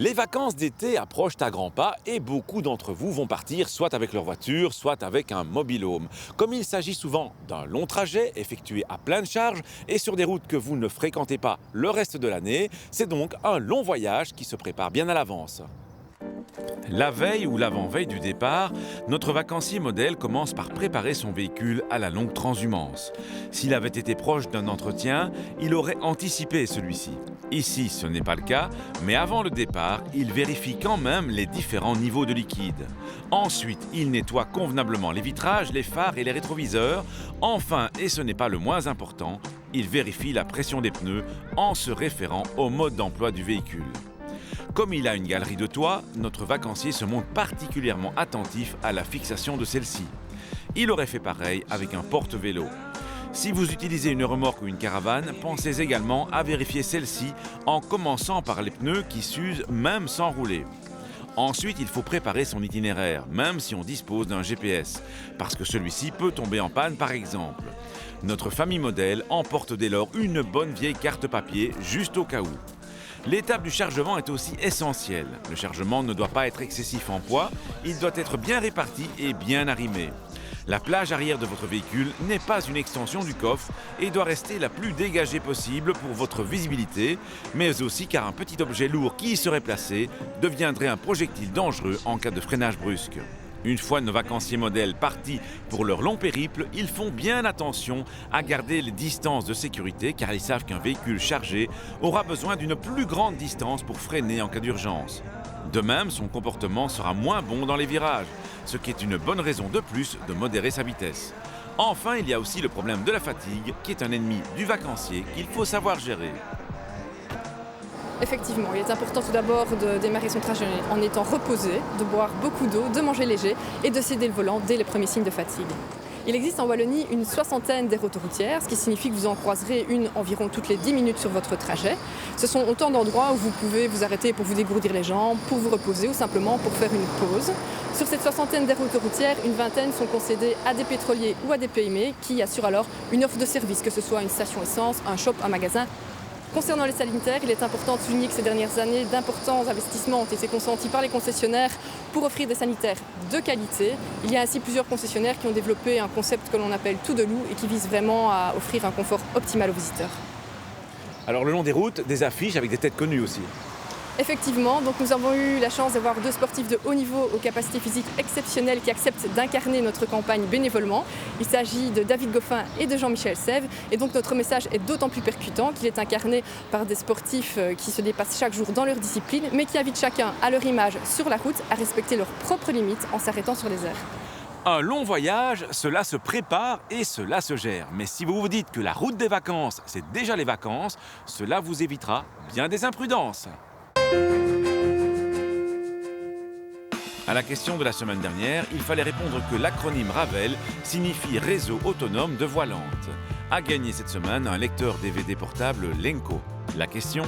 Les vacances d'été approchent à grands pas et beaucoup d'entre vous vont partir soit avec leur voiture, soit avec un mobil-home. Comme il s'agit souvent d'un long trajet effectué à pleine charge et sur des routes que vous ne fréquentez pas le reste de l'année, c'est donc un long voyage qui se prépare bien à l'avance. La veille ou l'avant-veille du départ, notre vacancier modèle commence par préparer son véhicule à la longue transhumance. S'il avait été proche d'un entretien, il aurait anticipé celui-ci. Ici, ce n'est pas le cas, mais avant le départ, il vérifie quand même les différents niveaux de liquide. Ensuite, il nettoie convenablement les vitrages, les phares et les rétroviseurs. Enfin, et ce n'est pas le moins important, il vérifie la pression des pneus en se référant au mode d'emploi du véhicule. Comme il a une galerie de toit, notre vacancier se montre particulièrement attentif à la fixation de celle-ci. Il aurait fait pareil avec un porte-vélo. Si vous utilisez une remorque ou une caravane, pensez également à vérifier celle-ci en commençant par les pneus qui s'usent même sans rouler. Ensuite, il faut préparer son itinéraire, même si on dispose d'un GPS, parce que celui-ci peut tomber en panne par exemple. Notre famille modèle emporte dès lors une bonne vieille carte papier, juste au cas où. L'étape du chargement est aussi essentielle. Le chargement ne doit pas être excessif en poids, il doit être bien réparti et bien arrimé. La plage arrière de votre véhicule n'est pas une extension du coffre et doit rester la plus dégagée possible pour votre visibilité, mais aussi car un petit objet lourd qui y serait placé deviendrait un projectile dangereux en cas de freinage brusque. Une fois nos vacanciers modèles partis pour leur long périple, ils font bien attention à garder les distances de sécurité car ils savent qu'un véhicule chargé aura besoin d'une plus grande distance pour freiner en cas d'urgence. De même, son comportement sera moins bon dans les virages, ce qui est une bonne raison de plus de modérer sa vitesse. Enfin, il y a aussi le problème de la fatigue qui est un ennemi du vacancier qu'il faut savoir gérer. Effectivement, il est important tout d'abord de démarrer son trajet en étant reposé, de boire beaucoup d'eau, de manger léger et de céder le volant dès les premiers signes de fatigue. Il existe en Wallonie une soixantaine d'aires autoroutières, ce qui signifie que vous en croiserez une environ toutes les 10 minutes sur votre trajet. Ce sont autant d'endroits où vous pouvez vous arrêter pour vous dégourdir les jambes, pour vous reposer ou simplement pour faire une pause. Sur cette soixantaine d'aires autoroutières, une vingtaine sont concédées à des pétroliers ou à des PME qui assurent alors une offre de service, que ce soit une station essence, un shop, un magasin. Concernant les sanitaires, il est important de souligner que ces dernières années, d'importants investissements ont été consentis par les concessionnaires pour offrir des sanitaires de qualité. Il y a ainsi plusieurs concessionnaires qui ont développé un concept que l'on appelle tout de loup et qui vise vraiment à offrir un confort optimal aux visiteurs. Alors le long des routes, des affiches avec des têtes connues aussi. Effectivement, donc nous avons eu la chance d'avoir deux sportifs de haut niveau aux capacités physiques exceptionnelles qui acceptent d'incarner notre campagne bénévolement. Il s'agit de David Goffin et de Jean-Michel Sèvres. Et donc notre message est d'autant plus percutant qu'il est incarné par des sportifs qui se dépassent chaque jour dans leur discipline, mais qui invitent chacun à leur image sur la route à respecter leurs propres limites en s'arrêtant sur les aires. Un long voyage, cela se prépare et cela se gère. Mais si vous vous dites que la route des vacances, c'est déjà les vacances, cela vous évitera bien des imprudences. À la question de la semaine dernière, il fallait répondre que l'acronyme RAVEL signifie Réseau Autonome de Voie Lente. A gagné cette semaine un lecteur DVD portable Lenco. La question ?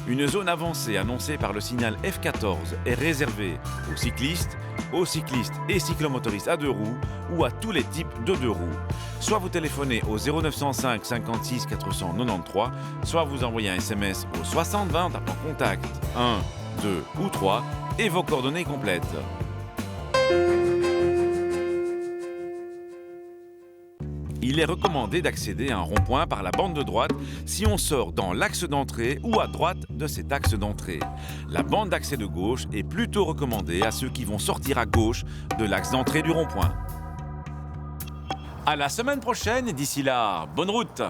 Une zone avancée annoncée par le signal F14 est réservée aux cyclistes et cyclomotoristes à deux roues ou à tous les types de deux roues. Soit vous téléphonez au 0905 56 493, soit vous envoyez un SMS au 6020 tapant contact 1, 2 ou 3 et vos coordonnées complètes. Il est recommandé d'accéder à un rond-point par la bande de droite si on sort dans l'axe d'entrée ou à droite de cet axe d'entrée. La bande d'accès de gauche est plutôt recommandée à ceux qui vont sortir à gauche de l'axe d'entrée du rond-point. À la semaine prochaine et d'ici là, bonne route!